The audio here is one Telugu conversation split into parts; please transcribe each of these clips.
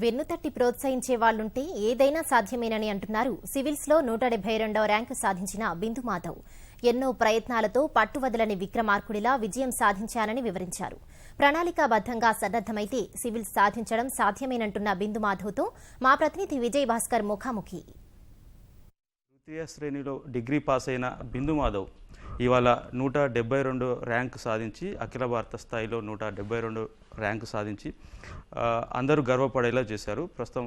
వెన్నుతట్టి ప్రోత్సహించే వాళ్లుంటే ఏదైనా సాధ్యమేనని అంటున్నారు సివిల్స్లో 172వ ర్యాంకు సాధించిన బిందు మాధవ్. ఎన్నో ప్రయత్నాలతో పట్టువదలని విక్రమార్కుడిలా విజయం సాధించానని వివరించారు. ప్రణాళికాబద్దంగా సన్నద్దమైతే సివిల్స్ సాధించడం సాధ్యమేనంటున్న బిందు మాధవ్తో మా ప్రతినిధి విజయ్ భాస్కర్ ముఖాముఖి. తృతీయ శ్రేణిలో డిగ్రీ పాస్ అయిన బిందు మాధవ్ ఇవాళ 172 ర్యాంకు సాధించి అఖిల భారత స్థాయిలో 172 ర్యాంకు సాధించి అందరూ గర్వపడేలా చేశారు. ప్రస్తుతం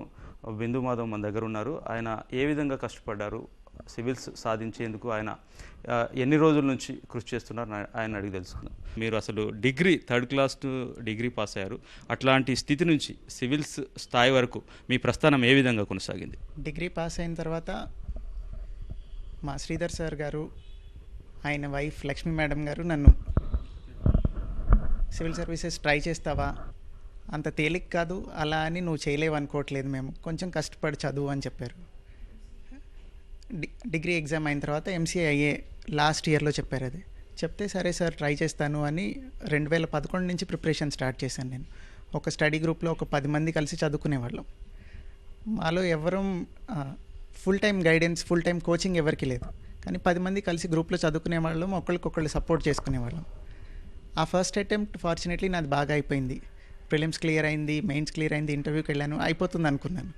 బిందు మాధవ్ మన దగ్గర ఉన్నారు. ఆయన ఏ విధంగా కష్టపడ్డారు, సివిల్స్ సాధించేందుకు ఆయన ఎన్ని రోజుల నుంచి కృషి చేస్తున్నారు ఆయన అడిగి తెలుసుకుందాం. మీరు అసలు degree third class to degree pass అయ్యారు. అట్లాంటి స్థితి నుంచి సివిల్స్ స్థాయి వరకు మీ ప్రస్థానం ఏ విధంగా కొనసాగింది? డిగ్రీ పాస్ అయిన తర్వాత మా శ్రీధర్ సార్ గారు, ఆయన వైఫ్ లక్ష్మీ మేడం గారు నన్ను సివిల్ సర్వీసెస్ ట్రై చేస్తావా, అంత తేలిక కాదు, అలా అని నువ్వు చేయలేవు అనుకోవట్లేదు, మేము కొంచెం కష్టపడి చదువు అని చెప్పారు. డిగ్రీ ఎగ్జామ్ అయిన తర్వాత MCA లాస్ట్ ఇయర్లో చెప్పారు. అది చెప్తే సరే సార్ ట్రై చేస్తాను అని 2011 నుంచి ప్రిపరేషన్ స్టార్ట్ చేశాను. నేను ఒక స్టడీ గ్రూప్లో ఒక 10 మంది కలిసి చదువుకునేవాళ్ళం. మాలో ఎవరం full time guidance, full time coaching ఎవరికి లేదు, కానీ 10 మంది కలిసి గ్రూప్లో చదువుకునేవాళ్ళం, ఒకరికొకళ్ళు సపోర్ట్ చేసుకునేవాళ్ళం. ఆ ఫస్ట్ అటెంప్ట్ ఫార్చునేట్లీ నాది బాగా అయిపోయింది. ప్రిలిమ్స్ క్లియర్ అయింది, మెయిన్స్ క్లియర్ అయింది, ఇంటర్వ్యూకి వెళ్ళాను, అయిపోతుంది అనుకున్నాను.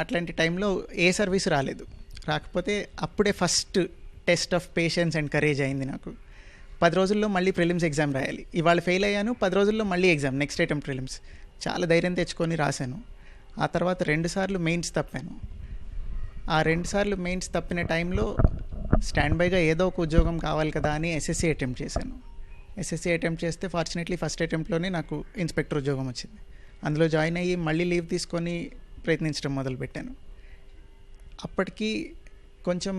అట్లాంటి టైంలో ఏ సర్వీస్ రాలేదు. రాకపోతే అప్పుడే first test of patience and courage అయింది నాకు. 10 రోజుల్లో మళ్ళీ ప్రిలిమ్స్ ఎగ్జామ్ రాయాలి. ఇవాళ ఫెయిల్ అయ్యాను, 10 రోజుల్లో మళ్ళీ ఎగ్జామ్, నెక్స్ట్ అటెంప్ట్ ప్రిలిమ్స్. చాలా ధైర్యం తెచ్చుకొని రాశాను. ఆ తర్వాత 2 సార్లు మెయిన్స్ తప్పాను. ఆ 2 సార్లు మెయిన్స్ తప్పిన టైంలో స్టాండ్ బైగా ఏదో ఒక ఉద్యోగం కావాలి కదా అని SSC అటెంప్ట్ చేశాను. SSC అటెంప్ట్ చేస్తే ఫార్చునేట్లీ ఫస్ట్ అటెంప్ట్లోనే నాకు ఇన్స్పెక్టర్ ఉద్యోగం వచ్చింది. అందులో జాయిన్ అయ్యి మళ్ళీ లీవ్ తీసుకొని ప్రయత్నించడం మొదలుపెట్టాను. అప్పటికి కొంచెం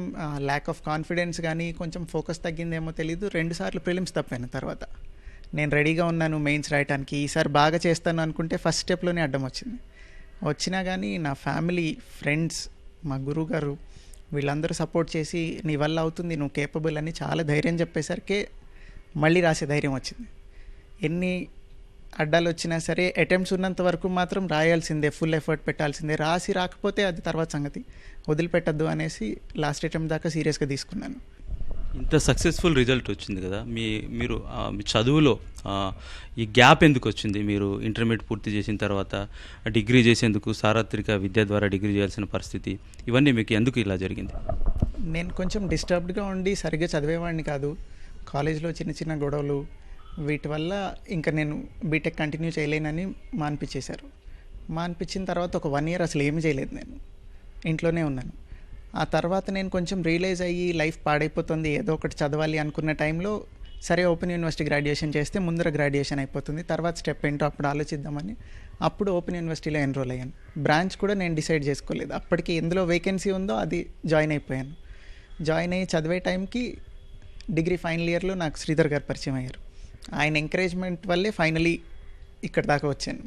ల్యాక్ ఆఫ్ కాన్ఫిడెన్స్ కానీ కొంచెం ఫోకస్ తగ్గిందేమో తెలీదు. 2 సార్లు ప్రిలిమ్స్ తప్పాను. తర్వాత నేను రెడీగా ఉన్నాను మెయిన్స్ రాయడానికి, ఈసారి బాగా చేస్తాను అనుకుంటే ఫస్ట్ స్టెప్లోనే అడ్డం వచ్చింది. వచ్చినా కానీ నా ఫ్యామిలీ, ఫ్రెండ్స్, మా గురువు గారు వీళ్ళందరూ సపోర్ట్ చేసి నీ వల్ల అవుతుంది, నువ్వు కేపబుల్ అని చాలా ధైర్యం చెప్పేసరికి మళ్ళీ రాసే ధైర్యం వచ్చింది. ఎన్ని అడ్డాలు వచ్చినా సరే అటెంప్ట్స్ ఉన్నంత వరకు మాత్రం రాయాల్సిందే, ఫుల్ ఎఫర్ట్ పెట్టాల్సిందే. రాసి రాకపోతే అది తర్వాత సంగతి, వదిలిపెట్టద్దు అనేసి లాస్ట్ అటెంప్ట్ దాకా సీరియస్గా తీసుకున్నాను. ఇంత సక్సెస్ఫుల్ రిజల్ట్ వచ్చింది కదా, మీరు మీ చదువులో ఈ గ్యాప్ ఎందుకు వచ్చింది? మీరు ఇంటర్మీడియట్ పూర్తి చేసిన తర్వాత డిగ్రీ చేసేందుకు సార్వత్రిక విద్య ద్వారా డిగ్రీ చేయాల్సిన పరిస్థితి, ఇవన్నీ మీకు ఎందుకు ఇలా జరిగింది? నేను కొంచెం డిస్టర్బ్డ్గా ఉండి సరిగ్గా చదివేవాడిని కాదు. కాలేజ్లో చిన్న చిన్న గొడవలు, వీటి వల్ల ఇంకా నేను బీటెక్ కంటిన్యూ చేయలేనని మాన్పించేశారు. మాన్పించిన తర్వాత ఒక 1 ఇయర్ అసలు ఏమీ చేయలేదు, నేను ఇంట్లోనే ఉన్నాను. ఆ తర్వాత నేను కొంచెం రియలైజ్ అయ్యి లైఫ్ పాడైపోతుంది, ఏదో ఒకటి చదవాలి అనుకున్న టైంలో సరే ఓపెన్ యూనివర్సిటీ గ్రాడ్యుయేషన్ చేస్తే ముందర గ్రాడ్యుయేషన్ అయిపోతుంది, తర్వాత స్టెప్ ఏంటో అప్పుడు ఆలోచిద్దామని అప్పుడు ఓపెన్ యూనివర్సిటీలో ఎన్రోల్ అయ్యాను. బ్రాంచ్ కూడా నేను డిసైడ్ చేసుకోలేదు. అప్పటికి ఎందులో వేకెన్సీ ఉందో అది జాయిన్ అయిపోయాను. జాయిన్ అయ్యి చదివే టైంకి డిగ్రీ ఫైనల్ ఇయర్లో నాకు శ్రీధర్ గారు పరిచయం అయ్యారు. ఆయన ఎంకరేజ్మెంట్ వల్లే ఫైనలీ ఇక్కడ దాకా వచ్చాను.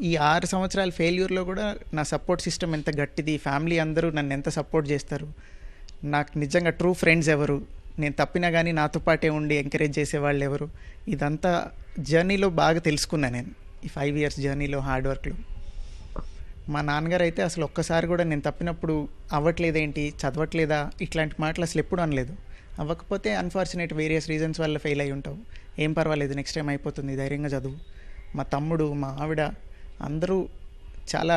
ఈ 6 సంవత్సరాల ఫెయిల్యూర్లో కూడా నా సపోర్ట్ సిస్టమ్ ఎంత గట్టిది, ఫ్యామిలీ అందరూ నన్ను ఎంత సపోర్ట్ చేస్తారు, నాకు నిజంగా ట్రూ ఫ్రెండ్స్ ఎవరు, నేను తప్పినా కానీ నాతో పాటే ఉండి ఎంకరేజ్ చేసేవాళ్ళు ఎవరు, ఇదంతా జర్నీలో బాగా తెలుసుకున్నాను నేను. ఈ 5 ఇయర్స్ జర్నీలో, హార్డ్ వర్క్లో. మా నాన్నగారు అయితే అసలు ఒక్కసారి కూడా నేను తప్పినప్పుడు అవ్వట్లేదేంటి, చదవట్లేదా, ఇట్లాంటి మాటలు అసలు ఎప్పుడు అనలేదు. అవ్వకపోతే అన్ఫార్చునేట్ వేరియస్ రీజన్స్ వల్ల ఫెయిల్ అయి ఉంటావు, ఏం పర్వాలేదు, నెక్స్ట్ టైం అయిపోతుంది, ధైర్యంగా చదువు. మా తమ్ముడు, మా ఆవిడ అందరూ చాలా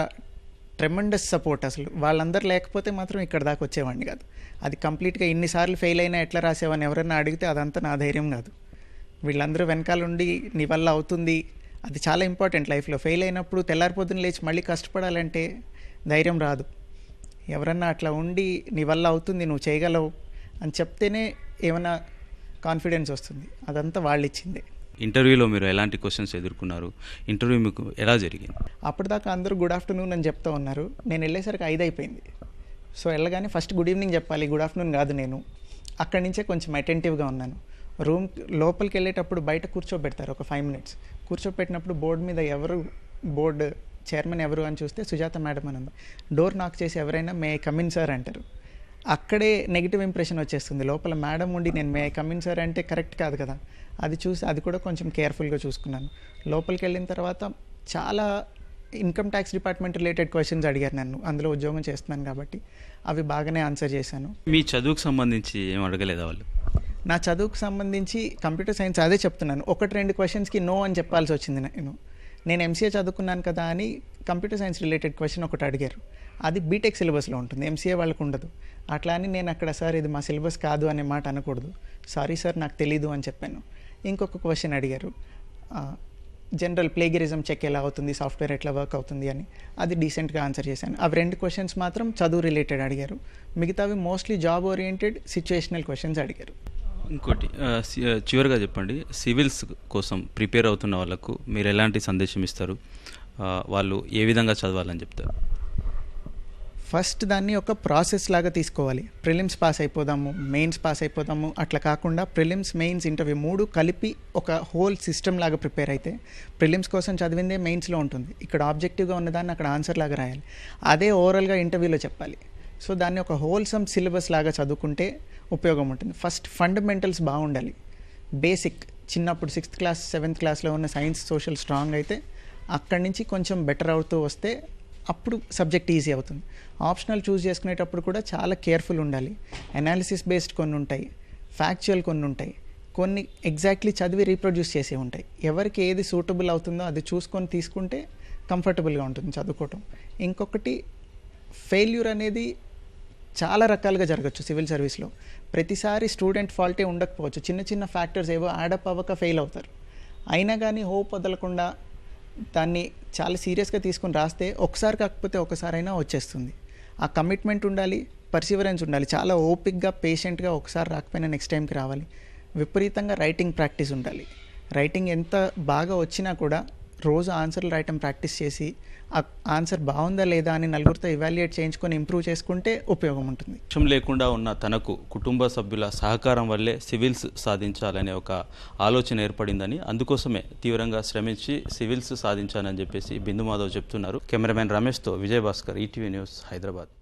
ట్రెమెండస్ సపోర్ట్. అసలు వాళ్ళందరూ లేకపోతే మాత్రం ఇక్కడ దాకా వచ్చేవాడిని కాదు. అది కంప్లీట్గా ఇన్నిసార్లు ఫెయిల్ అయినా ఎట్లా రాసేవని ఎవరైనా అడిగితే అదంతా నా ధైర్యం కాదు. వీళ్ళందరూ వెనకాలండి నీ వల్ల అవుతుంది, అది చాలా ఇంపార్టెంట్ లైఫ్లో. ఫెయిల్ అయినప్పుడు తెల్లారిపోతున్న లేచి మళ్ళీ కష్టపడాలంటే ధైర్యం రాదు. ఎవరన్నా అట్లా ఉండి నీ వల్ల అవుతుంది, నువ్వు చేయగలవు అని చెప్తేనే ఏమైనా కాన్ఫిడెన్స్ వస్తుంది. అదంతా వాళ్ళు ఇచ్చిందే. ఇంటర్వ్యూలో మీరు ఎలాంటి క్వశ్చన్స్ ఎదుర్కొన్నారు? ఇంటర్వ్యూ మీకు ఎలా జరిగింది? అప్పటిదాకా అందరూ గుడ్ ఆఫ్టర్నూన్ అని చెప్తూ ఉన్నారు. నేను వెళ్ళేసరికి 5 అయిపోయింది. సో వెళ్ళగానే ఫస్ట్ గుడ్ ఈవినింగ్ చెప్పాలి, గుడ్ ఆఫ్టర్నూన్ కాదు. నేను అక్కడి నుంచే కొంచెం అటెంటివ్గా ఉన్నాను. రూమ్ లోపలికి వెళ్ళేటప్పుడు బయట కూర్చోబెడతారు ఒక 5 మినిట్స్. కూర్చోబెట్టినప్పుడు బోర్డు మీద బోర్డు చైర్మన్ ఎవరు అని చూస్తే సుజాత మేడం అని ఉంది. డోర్ నాక్ చేసి ఎవరైనా మే కమిన్ సార్ అంటారు. అక్కడే నెగిటివ్ ఇంప్రెషన్ వచ్చేస్తుంది. లోపల మేడం ఉండి నేను మే కమిన్ సార్ అంటే కరెక్ట్ కాదు కదా. అది చూసి అది కూడా కొంచెం కేర్ఫుల్గా చూసుకున్నాను. లోపలికి వెళ్ళిన తర్వాత చాలా income tax department related questions అడిగారు నన్ను, అందులో ఉద్యోగం చేస్తున్నాను కాబట్టి అవి బాగానే ఆన్సర్ చేశాను. మీ చదువుకు సంబంధించి ఏం అడగలేదా వాళ్ళు? నా చదువుకు సంబంధించి కంప్యూటర్ సైన్స్ అదే చెప్తున్నాను, 1-2 క్వశ్చన్స్కి నో అని చెప్పాల్సి వచ్చింది. నేను ఎంసీఏ చదువుకున్నాను కదా అని కంప్యూటర్ సైన్స్ రిలేటెడ్ క్వశ్చన్ ఒకటి అడిగారు. అది బీటెక్ సిలబస్లో ఉంటుంది, ఎంసీఏ వాళ్ళకు ఉండదు. అట్లా అని నేను అక్కడ సార్ ఇది మా సిలబస్ కాదు అనే మాట అనకూడదు, సారీ సార్ నాకు తెలీదు అని చెప్పాను. ఇంకొక క్వశ్చన్ అడిగారు, జనరల్ ప్లేగరిజం చెక్ ఎలా అవుతుంది, సాఫ్ట్వేర్ ఎట్లా వర్క్ అవుతుంది అని. అది డీసెంట్గా ఆన్సర్ చేశాను. అవి 2 క్వశ్చన్స్ మాత్రం చదువు రిలేటెడ్ అడిగారు, మిగతావి mostly job oriented situational questions అడిగారు. ఇంకోటి చివరిగా చెప్పండి, సివిల్స్ కోసం ప్రిపేర్ అవుతున్న వాళ్ళకు మీరు ఎలాంటి సందేశం ఇస్తారు? వాళ్ళు ఏ విధంగా చదవాలని చెప్తారు? ఫస్ట్ దాన్ని ఒక ప్రాసెస్ లాగా తీసుకోవాలి. ప్రిలిమ్స్ పాస్ అయిపోదాము, మెయిన్స్ పాస్ అయిపోదాము అట్లా కాకుండా ప్రిలిమ్స్, మెయిన్స్, ఇంటర్వ్యూ 3 కలిపి ఒక హోల్ సిస్టమ్ లాగా ప్రిపేర్ అయితే ప్రిలిమ్స్ కోసం చదివిందే మెయిన్స్లో ఉంటుంది. ఇక్కడ ఆబ్జెక్టివ్గా ఉన్నదాన్ని అక్కడ ఆన్సర్ లాగా రాయాలి, అదే ఓవరాల్గా ఇంటర్వ్యూలో చెప్పాలి. సో దాన్ని ఒక హోల్సమ్ సిలబస్ లాగా చదువుకుంటే ఉపయోగం ఉంటుంది. ఫస్ట్ ఫండమెంటల్స్ బాగుండాలి, బేసిక్. చిన్నప్పుడు 6th క్లాస్ 7th క్లాస్లో ఉన్న సైన్స్, సోషల్ స్ట్రాంగ్ అయితే అక్కడి నుంచి కొంచెం బెటర్ అవుతూ వస్తే అప్పుడు సబ్జెక్ట్ ఈజీ అవుతుంది. ఆప్షనల్ చూస్ చేసుకునేటప్పుడు కూడా చాలా కేర్ఫుల్ ఉండాలి. అనాలిసిస్ బేస్డ్ కొన్ని ఉంటాయి, ఫ్యాక్చువల్ కొన్ని ఉంటాయి, కొన్ని ఎగ్జాక్ట్లీ చదివి రీప్రొడ్యూస్ చేసే ఉంటాయి. ఎవరికి ఏది సూటబుల్ అవుతుందో అది చూసుకొని తీసుకుంటే కంఫర్టబుల్గా ఉంటుంది చదువుకోవటం. ఇంకొకటి, ఫెయిల్యూర్ అనేది చాలా రకాలుగా జరగచ్చు సివిల్ సర్వీస్లో. ప్రతిసారి స్టూడెంట్ ఫాల్టే ఉండకపోవచ్చు, చిన్న చిన్న ఫ్యాక్టర్స్ ఏవో యాడప్ అవ్వక ఫెయిల్ అవుతారు. అయినా కానీ హోప్ వదలకుండా దాన్ని చాలా సీరియస్గా తీసుకొని రాస్తే ఒకసారి కాకపోతే ఒకసారైనా వచ్చేస్తుంది. ఆ కమిట్మెంట్ ఉండాలి, పర్సివరెన్స్ ఉండాలి, చాలా ఓపిక్గా పేషెంట్గా ఒకసారి రాకపోయినా నెక్స్ట్ టైంకి రావాలి. విపరీతంగా రైటింగ్ ప్రాక్టీస్ ఉండాలి. రైటింగ్ ఎంత బాగా వచ్చినా కూడా రోజు ఆన్సర్లు రాయటం ప్రాక్టీస్ చేసి ఆ ఆన్సర్ బాగుందా లేదా అని నలుగురితో ఇవాల్యుయేట్ చేయించుకొని ఇంప్రూవ్ చేసుకుంటే ఉపయోగం ఉంటుంది. లక్ష్యం లేకుండా ఉన్న తనకు కుటుంబ సభ్యుల సహకారం వల్లే సివిల్స్ సాధించాలనే ఒక ఆలోచన ఏర్పడిందని, అందుకోసమే తీవ్రంగా శ్రమించి సివిల్స్ సాధించానని చెప్పేసి బిందు మాధవ్ చెప్తున్నారు. కెమెరామెన్ రమేష్తో విజయభాస్కర్, ఈటీవీ న్యూస్, హైదరాబాద్.